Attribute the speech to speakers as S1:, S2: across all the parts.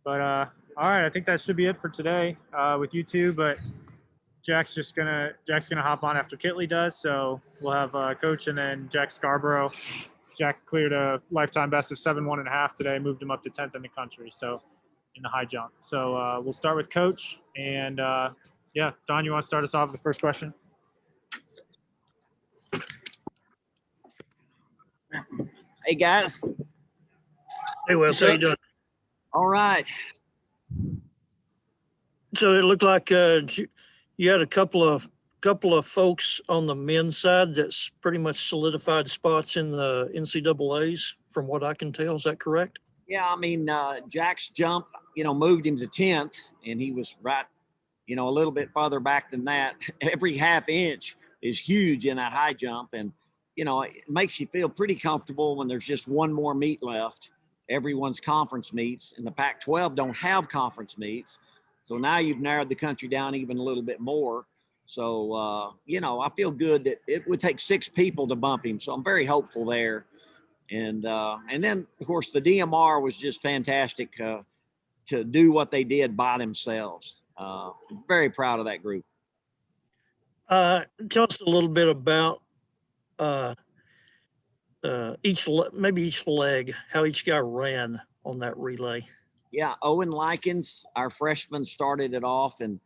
S1: But all right, I think that should be it for today with you two. But Jack's gonna hop on after Kitley does. So we'll have Coach and then Jack Scarborough. Jack cleared a lifetime best of 7.1.5 today, moved him up to 10th in the country. So in the high jump. So we'll start with Coach. And yeah, Don, you want to start us off with the first question?
S2: Hey guys.
S3: Hey Wes, how you doing?
S2: All right.
S3: So it looked like you had a couple of folks on the men's side that's pretty much solidified spots in the NCAAs, from what I can tell. Is that correct?
S2: Yeah, I mean, Jack's jump, moved him to 10th, and he was right, a little bit farther back than that. Every half inch is huge in that high jump, and it makes you feel pretty comfortable when there's just one more meet left. Everyone's conference meets, and the Pac-12 don't have conference meets. So now you've narrowed the country down even a little bit more. So, I feel good that it would take 6 people to bump him. So I'm very hopeful there. And then, of course, the DMR was just fantastic to do what they did by themselves. Very proud of that group.
S3: Tell us a little bit about each leg, how each guy ran on that relay.
S2: Yeah, Owen Likens, our freshman, started it off. And,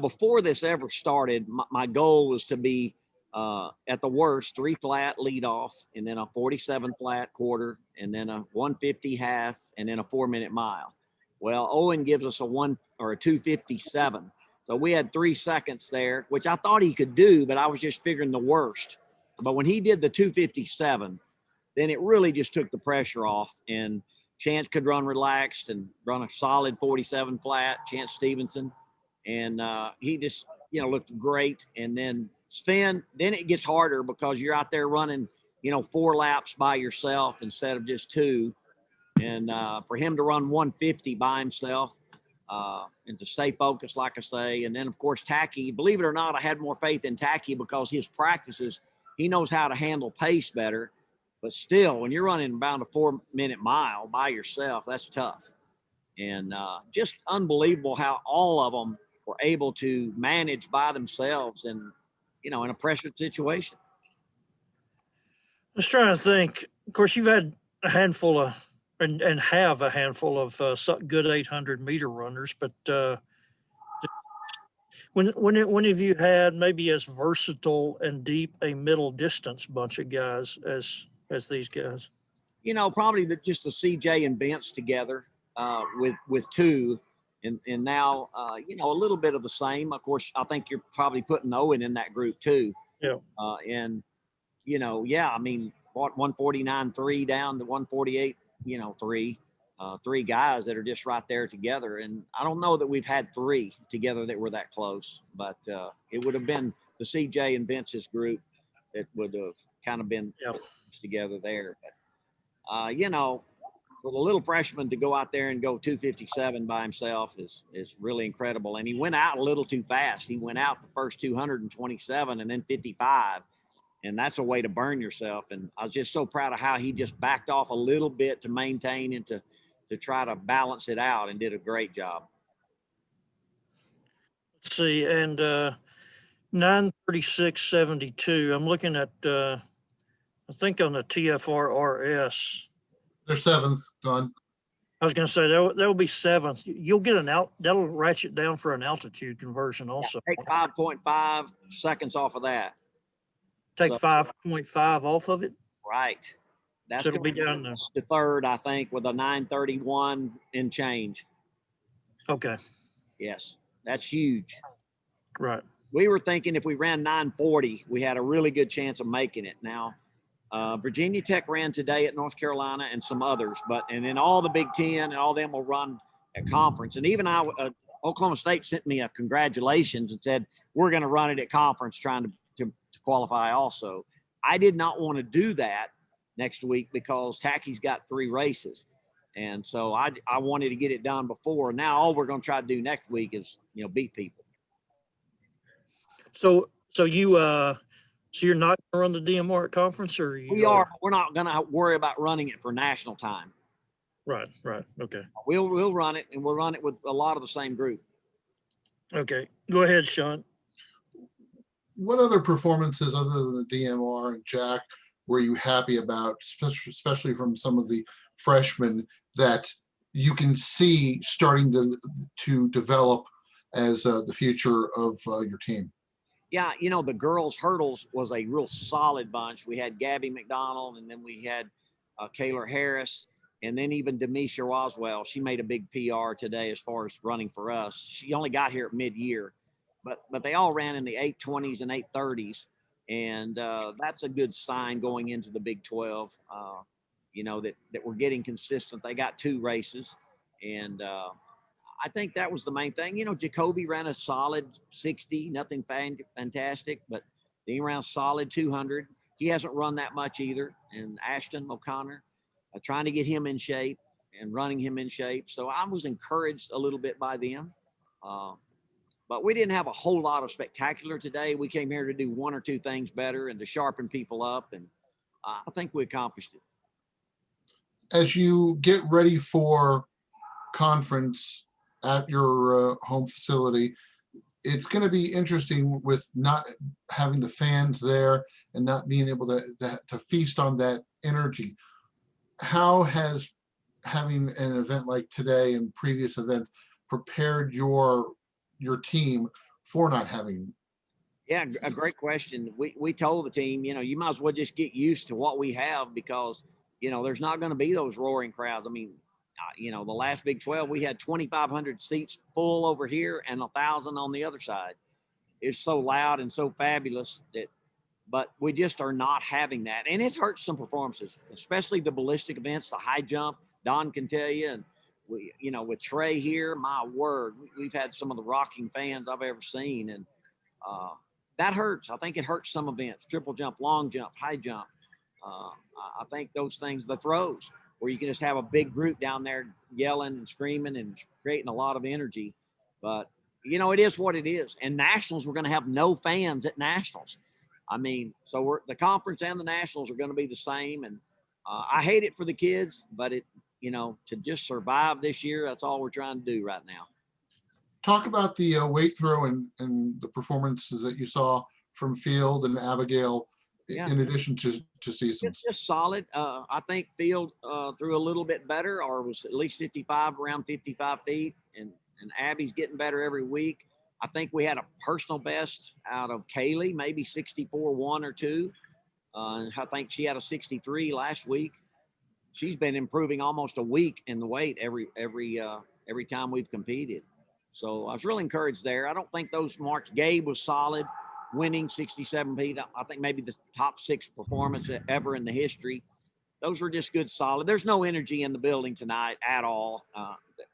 S2: before this ever started, my goal was to be, at the worst, 3 flat lead off, and then a 47 flat quarter, and then a 150 half, and then a 4-minute mile. Well, Owen gives us a 257. So we had 3 seconds there, which I thought he could do, but I was just figuring the worst. But when he did the 257, then it really just took the pressure off, and Chance could run relaxed and run a solid 47 flat, Chance Stevenson. And he just, looked great. And then Sven, then it gets harder because you're out there running, 4 laps by yourself instead of just 2. And for him to run 150 by himself and to stay focused, like I say. And then, of course, Tacky, believe it or not, I had more faith in Tacky because his practices, he knows how to handle pace better. But still, when you're running about a 4-minute mile by yourself, that's tough. And just unbelievable how all of them were able to manage by themselves and, in a pressured situation.
S3: I was trying to think. Of course, you've had a handful of, and have a handful of good 800-meter runners, but when have you had maybe as versatile and deep a middle distance bunch of guys as these guys?
S2: Probably just the CJ and Vince together with 2. And now, a little bit of the same. Of course, I think you're probably putting Owen in that group too.
S3: Yeah.
S2: And, I mean, 149.3 down to 148, 3. 3 guys that are just right there together. And I don't know that we've had 3 together that were that close, but it would have been the CJ and Vince's group that would have kind of been together there. But, for the little freshman to go out there and go 257 by himself is really incredible. And he went out a little too fast. He went out the first 227 and then 55. And that's a way to burn yourself. And I was just so proud of how he just backed off a little bit to maintain and to try to balance it out, and did a great job.
S3: Let's see. And 9:36.72. I'm looking at, I think on the TFR RS.
S4: They're 7th, Don.
S3: I was going to say that will be 7th. You'll get that'll ratchet down for an altitude conversion also.
S2: Yeah, take 5.5 seconds off of that.
S3: Take 5.5 off of it?
S2: Right. That's
S3: so it'll be down
S2: to 3rd, I think, with a 9:31 and change.
S3: Okay.
S2: Yes, that's huge.
S3: Right.
S2: We were thinking if we ran 9:40, we had a really good chance of making it. Now, Virginia Tech ran today at North Carolina and some others, and then all the Big Ten and all them will run at conference. And even Oklahoma State sent me a congratulations and said, we're going to run it at conference trying to qualify also. I did not want to do that next week because Tacky's got 3 races. And so I wanted to get it done before. Now all we're going to try to do next week is, beat people.
S3: So you're not going to run the DMR at conference, or you
S2: We are, but we're not going to worry about running it for national time.
S3: Right. Okay.
S2: We'll run it, and we'll run it with a lot of the same group.
S3: Okay. Go ahead, Sean.
S4: What other performances other than the DMR and Jack were you happy about, especially from some of the freshmen that you can see starting to develop as the future of your team?
S2: Yeah, the girls' hurdles was a real solid bunch. We had Gabby McDonald, and then we had Kayla Harris, and then even Demisha Roswell. She made a big PR today as far as running for us. She only got here at mid-year, but they all ran in the 8:20s and 8:30s, and that's a good sign going into the Big 12. That we're getting consistent. They got 2 races, and I think that was the main thing. Jacoby ran a solid 60, nothing fantastic, but he ran solid 200. He hasn't run that much either. And Ashton O'Connor, trying to get him in shape and running him in shape. So I was encouraged a little bit by them. But we didn't have a whole lot of spectacular today. We came here to do 1 or 2 things better and to sharpen people up. And I think we accomplished it.
S4: As you get ready for conference at your home facility, it's going to be interesting with not having the fans there and not being able to feast on that energy. How has having an event like today and previous events prepared your team for not having?
S2: Yeah, a great question. We told the team, you might as well just get used to what we have because, there's not going to be those roaring crowds. I mean, the last Big 12, we had 2,500 seats full over here and 1,000 on the other side. It's so loud and so fabulous but we just are not having that. And it hurts some performances, especially the ballistic events, the high jump. Don can tell you, and we, with Trey here, my word, we've had some of the rocking fans I've ever seen. And that hurts. I think it hurts some events, triple jump, long jump, high jump. I think those things, the throws, where you can just have a big group down there yelling and screaming and creating a lot of energy. But, it is what it is. And nationals, we're going to have no fans at nationals. I mean, so the conference and the nationals are going to be the same. And I hate it for the kids, but to just survive this year, that's all we're trying to do right now.
S4: Talk about the weight throw and the performances that you saw from Field and Abigail, in addition to Seasons.
S2: It's just solid. I think Field threw a little bit better, or was at least around 55 feet. And Abby's getting better every week. I think we had a personal best out of Kaylee, maybe 64, 1 or 2. I think she had a 63 last week. She's been improving almost a week in the weight every time we've competed. So I was really encouraged there. I don't think those marks. Gabe was solid, winning 67 feet. I think maybe the top 6 performance ever in the history. Those were just good, solid. There's no energy in the building tonight at all.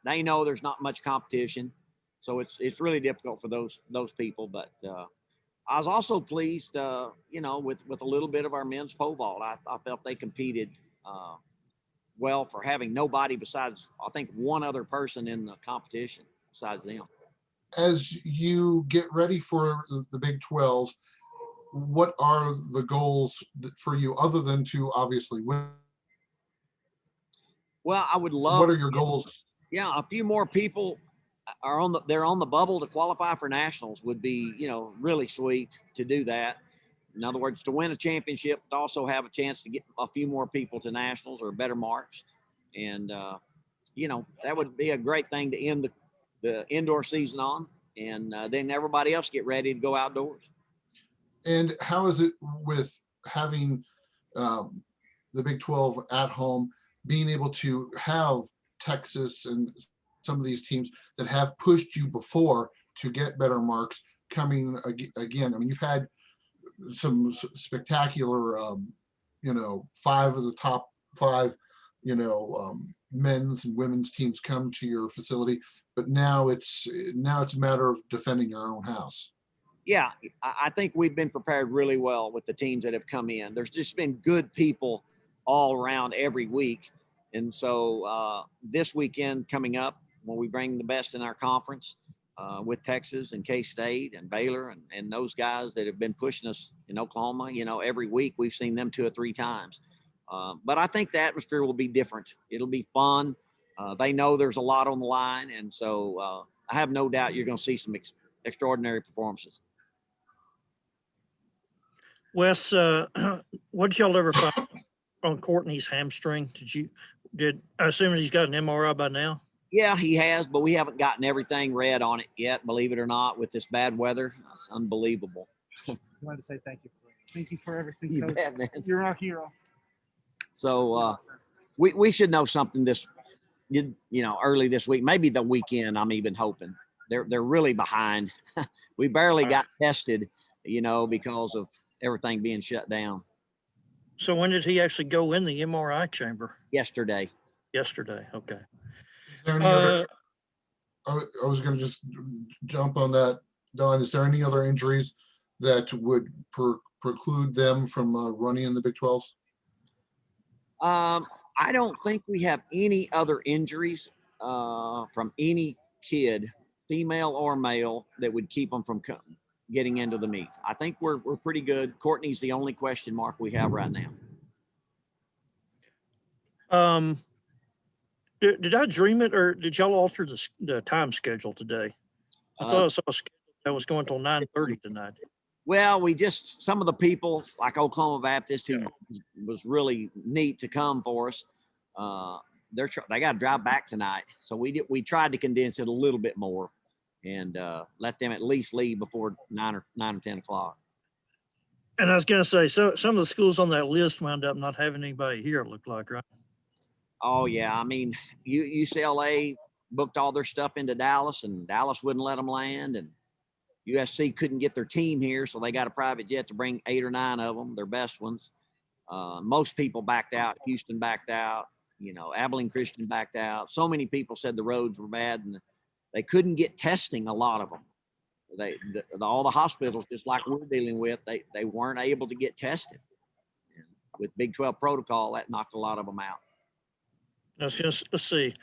S2: They know there's not much competition. So it's really difficult for those people. But I was also pleased, with a little bit of our men's pole vault. I felt they competed well for having nobody besides, I think, one other person in the competition besides them.
S4: As you get ready for the Big 12s, what are the goals for you other than to obviously win?
S2: Well, I would love.
S4: What are your goals?
S2: Yeah, a few more people they're on the bubble to qualify for nationals would be, really sweet to do that. In other words, to win a championship, to also have a chance to get a few more people to nationals or better marks. And, that would be a great thing to end the indoor season on. And then everybody else get ready to go outdoors.
S4: And how is it with having the Big 12 at home, being able to have Texas and some of these teams that have pushed you before to get better marks coming again? I mean, you've had some spectacular, 5 of the top 5, men's and women's teams come to your facility, but now it's a matter of defending your own house.
S2: Yeah, I think we've been prepared really well with the teams that have come in. There's just been good people all around every week. And so this weekend coming up, when we bring the best in our conference with Texas and K-State and Baylor and those guys that have been pushing us in Oklahoma, every week we've seen them 2 or 3 times. But I think the atmosphere will be different. It'll be fun. They know there's a lot on the line. And so I have no doubt you're going to see some extraordinary performances.
S3: Wes, what did y'all ever find on Courtney's hamstring? I assume he's got an MRI by now?
S2: Yeah, he has, but we haven't gotten everything read on it yet, believe it or not, with this bad weather. It's unbelievable.
S1: I wanted to say thank you. Thank you for everything,
S2: You
S1: Coach.
S2: bet, man.
S1: You're our hero.
S2: So we should know something early this week, maybe the weekend. I'm even hoping they're really behind. We barely got tested, because of everything being shut down.
S3: So when did he actually go in the MRI chamber?
S2: Yesterday.
S3: Okay.
S4: Is there any other, I was going to just jump on that, Don. Is there any other injuries that would preclude them from running in the Big 12s?
S2: I don't think we have any other injuries from any kid, female or male, that would keep them from getting into the meet. I think we're pretty good. Courtney's the only question mark we have right now.
S3: Did I dream it, or did y'all alter the time schedule today? I thought I saw a schedule that was going till 9:30 tonight.
S2: Well, some of the people like Oklahoma Baptist, who was really neat to come for us, they got to drive back tonight. So we tried to condense it a little bit more and let them at least leave before 9 or 10 o'clock.
S3: And I was going to say, so some of the schools on that list wound up not having anybody here, it looked like, right?
S2: Oh, yeah. I mean, UCLA booked all their stuff into Dallas, and Dallas wouldn't let them land. And USC couldn't get their team here, so they got a private jet to bring 8 or 9 of them, their best ones. Most people backed out. Houston backed out. Abilene Christian backed out. So many people said the roads were bad, and they couldn't get testing, a lot of them. All the hospitals, just like we're dealing with, they weren't able to get tested. And with Big 12 protocol, that knocked a lot of them out.
S3: Let's see.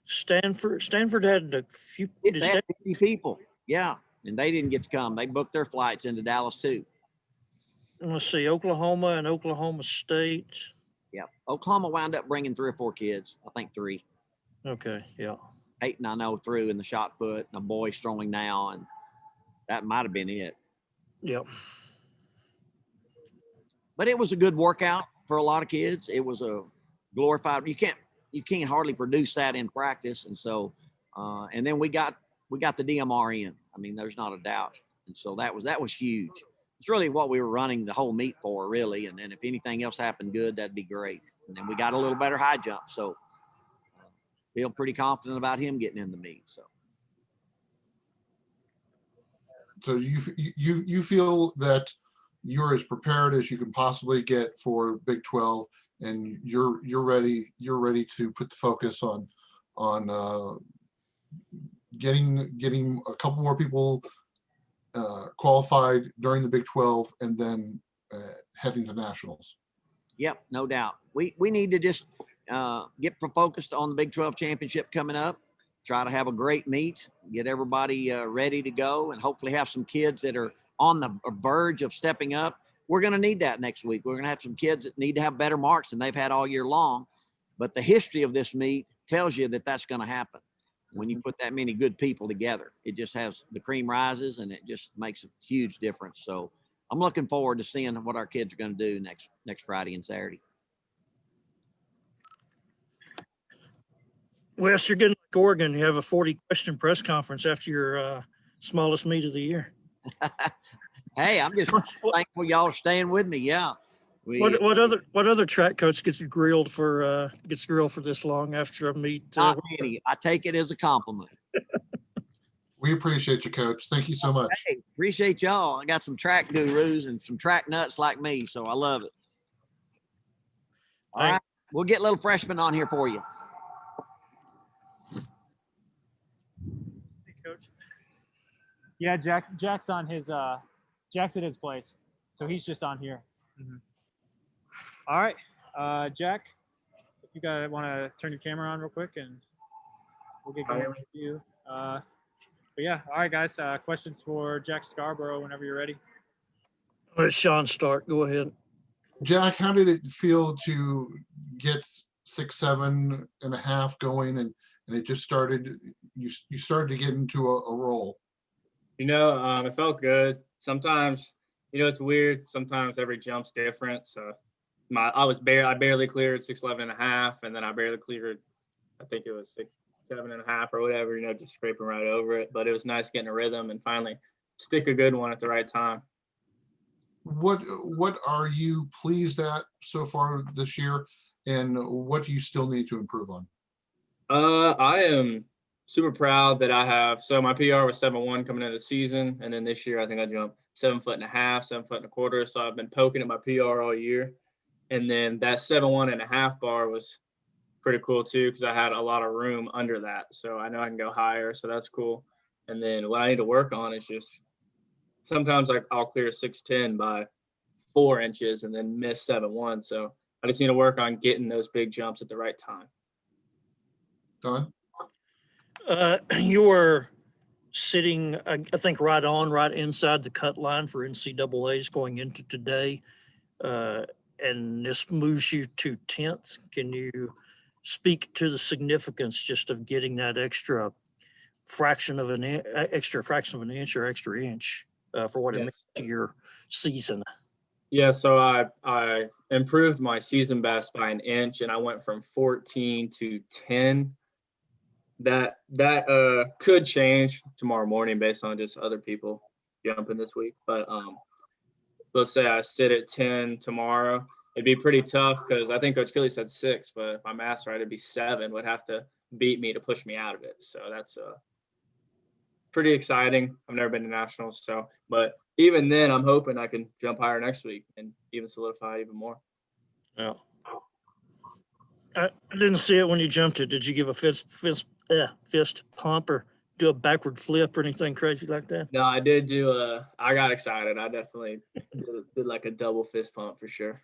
S3: Stanford had a few.
S2: They had 50 people. Yeah. And they didn't get to come. They booked their flights into Dallas too.
S3: Let's see, Oklahoma and Oklahoma State.
S2: Yeah. Oklahoma wound up bringing 3 or 4 kids. I think 3.
S3: Okay. Yeah.
S2: 8 and I know through in the shot put, and a boy throwing now, and that might have been it.
S3: Yep.
S2: But it was a good workout for a lot of kids. It was a glorified. You can't hardly produce that in practice, and so and then we got the DMR in. I mean, there's not a doubt. And so that was huge. It's really what we were running the whole meet for, really. And then if anything else happened good, that'd be great. And then we got a little better high jump. So feel pretty confident about him getting in the meet.
S4: So you feel that you're as prepared as you can possibly get for Big 12, and you're ready to put the focus on getting a couple more people qualified during the Big 12, and then heading to nationals.
S2: Yep, no doubt. We need to just get focused on the Big 12 championship coming up. Try to have a great meet, get everybody ready to go, and hopefully have some kids that are on the verge of stepping up. We're going to need that next week. We're going to have some kids that need to have better marks than they've had all year long. But the history of this meet tells you that that's going to happen. When you put that many good people together, it just has the cream rises, and it just makes a huge difference. So I'm looking forward to seeing what our kids are going to do next Friday and Saturday.
S3: Wes, you're getting like Oregon. You have a 40-question press conference after your smallest meet of the year.
S2: Hey, I'm just thankful y'all are staying with me. Yeah.
S3: What other track coach gets grilled for this long after a meet?
S2: Not many. I take it as a compliment.
S4: We appreciate you, Coach. Thank you so much.
S2: Hey, appreciate y'all. I got some track gurus and some track nuts like me, so I love it. All right, we'll get little freshmen on here for you.
S1: Thanks, Coach. Yeah, Jack's on his Jack's at his place, so he's just on here. Mm-hmm. All right. Jack, if you guys want to turn your camera on real quick and we'll get going with you. But yeah, all right, guys. Questions for Jack Scarborough whenever you're ready.
S3: Let Sean start. Go ahead.
S4: Jack, how did it feel to get 6'7.5" going and it just started, you started to get into a roll?
S5: It felt good. Sometimes, it's weird. Sometimes every jump's different. So I barely cleared 6'11.5", and then I barely cleared, I think it was 6'7.5" or whatever, just scraping right over it. But it was nice getting a rhythm and finally stick a good one at the right time.
S4: What are you pleased at so far this year, and what do you still need to improve on?
S5: I am super proud that I have. So my PR was 7'1" coming into the season, and then this year I think I jumped 7'1.5", 7'1.25". So I've been poking at my PR all year, and then that 7'1.5" bar was pretty cool too because I had a lot of room under that, so I know I can go higher. So that's cool. And then what I need to work on is just sometimes I'll clear 6'10" by 4 inches and then miss 7'1". So I just need to work on getting those big jumps at the right time.
S4: Don?
S3: You were sitting, I think, right inside the cut line for NCAA's going into today. And this moves you to 10th. Can you speak to the significance just of getting that extra fraction of an inch or extra inch for what it means to your season?
S5: Yeah, so I improved my season best by an inch, and I went from 14 to 10. That could change tomorrow morning based on just other people jumping this week. But let's say I sit at 10 tomorrow, it'd be pretty tough because I think Coach Kelly said 6, but if my math's right, it'd be 7 would have to beat me to push me out of it. So that's pretty exciting. I've never been to nationals, but even then, I'm hoping I can jump higher next week and even solidify even more.
S3: Yeah. I didn't see it when you jumped it. Did you give a fist pump or do a backward flip or anything crazy like that?
S5: No, I did do I got excited. I definitely did like a double fist pump for sure.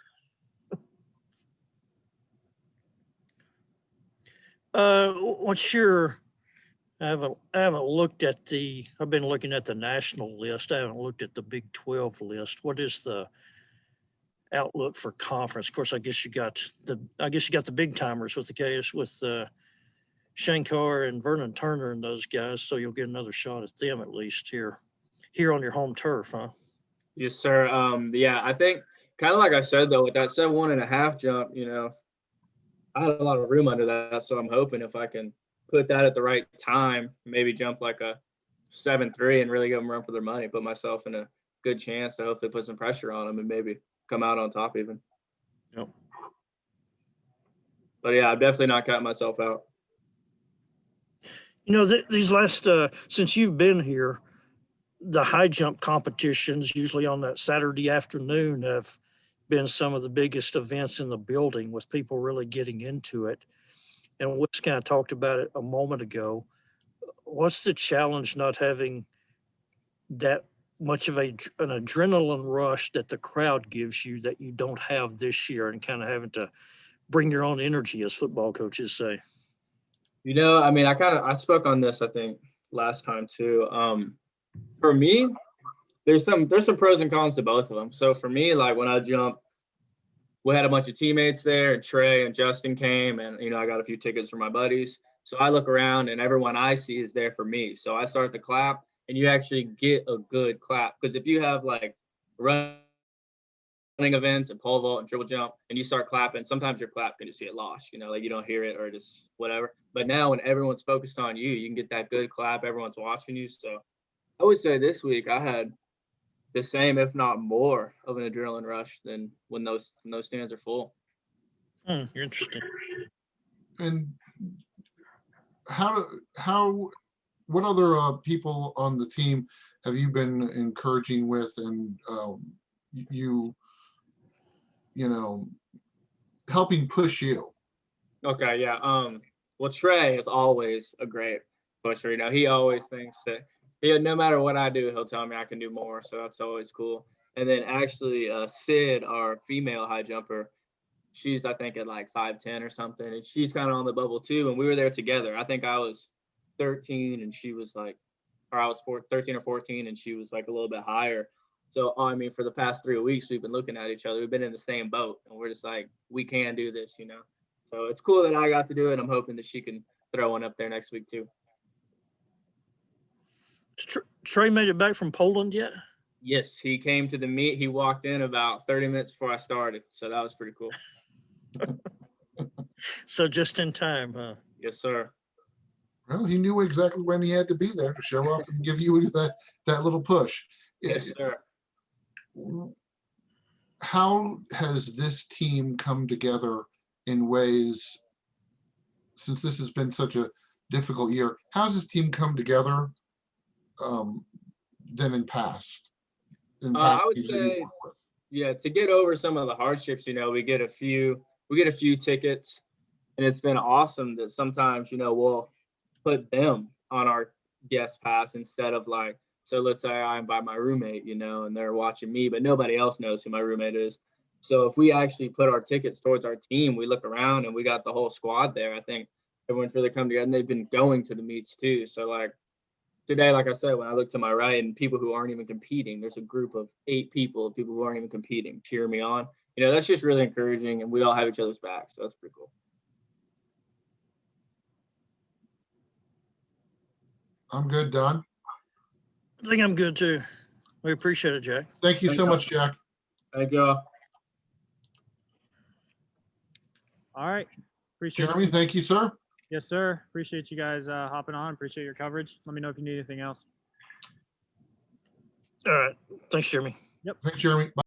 S3: What's your, I haven't looked at I've been looking at the national list. I haven't looked at the Big 12 list. What is the outlook for conference? Of course, I guess you got the big timers with the case with Shankar and Vernon Turner and those guys. So you'll get another shot at them at least here on your home turf, huh?
S5: Yes, sir. Yeah, I think kind of like I said though, with that 7'1.5" jump, I had a lot of room under that. So I'm hoping if I can put that at the right time, maybe jump like a 7'3" and really give them run for their money, put myself in a good chance to hopefully put some pressure on them and maybe come out on top even.
S3: Yep.
S5: But yeah, I'm definitely not counting myself out.
S3: These last, since you've been here, the high jump competitions, usually on that Saturday afternoon, have been some of the biggest events in the building with people really getting into it. And Wes kind of talked about it a moment ago. What's the challenge not having that much of an adrenaline rush that the crowd gives you that you don't have this year, and kind of having to bring your own energy, as football coaches say?
S5: I spoke on this, I think, last time too. For me, there's some pros and cons to both of them. So for me, like when I jumped, we had a bunch of teammates there, and Trey and Justin came, and I got a few tickets for my buddies. So I look around and everyone I see is there for me. So I start the clap and you actually get a good clap. Because if you have like running events and pole vault and triple jump and you start clapping, sometimes your clap can just get lost, like you don't hear it or just whatever. But now when everyone's focused on you, you can get that good clap. Everyone's watching you. So I would say this week I had the same, if not more, of an adrenaline rush than when those stands are full.
S3: Interesting.
S4: And what other people on the team have you been encouraging with, and helping push you?
S5: Okay, yeah. Well, Trey is always a great pusher. He always thinks that no matter what I do, he'll tell me I can do more. So that's always cool. And then actually, Sid, our female high jumper, She's, I think, at like 5'10" or something, and she's kind of on the bubble too. And we were there together. I think I was 13 and she was like, or I was 13 or 14 and she was like a little bit higher. So, I mean, for the past 3 weeks, we've been looking at each other. We've been in the same boat and we're just like, we can do this, you know? So it's cool that I got to do it. I'm hoping that she can throw one up there next week too.
S3: Has Trey made it back from Poland yet?
S5: Yes, he came to the meet. He walked in about 30 minutes before I started. So that was pretty cool.
S3: So just in time, huh?
S5: Yes, sir.
S4: Well, he knew exactly when he had to be there to show up and give you that little push.
S5: Yes, sir.
S4: How has this team come together in ways, since this has been such a difficult year, how has this team come together than in past?
S5: I would
S4: years that you've
S5: say,
S4: worked with?
S5: yeah, to get over some of the hardships, you know, we get a few tickets, and it's been awesome that sometimes, you know, we'll put them on our guest pass instead of like, so let's say I invite my roommate, you know, and they're watching me, but nobody else knows who my roommate is. So if we actually put our tickets towards our team, we look around and we got the whole squad there. I think everyone's really come together and they've been going to the meets too. So like today, like I said, when I look to my right and people who aren't even competing, there's a group of 8 people who aren't even competing, cheer me on. You know, that's just really encouraging and we all have each other's backs. So that's pretty cool.
S4: I'm good, Don.
S3: I think I'm good too. We appreciate it, Jack.
S4: Thank you so much, Jack.
S5: Thank you all.
S1: All right. Appreciate
S4: Jeremy,
S1: you.
S4: thank you, sir.
S1: Yes, sir. Appreciate you guys hopping on. Appreciate your coverage. Let me know if you need anything else.
S3: All right. Thanks, Jeremy.
S4: Thanks, Jeremy. Bye.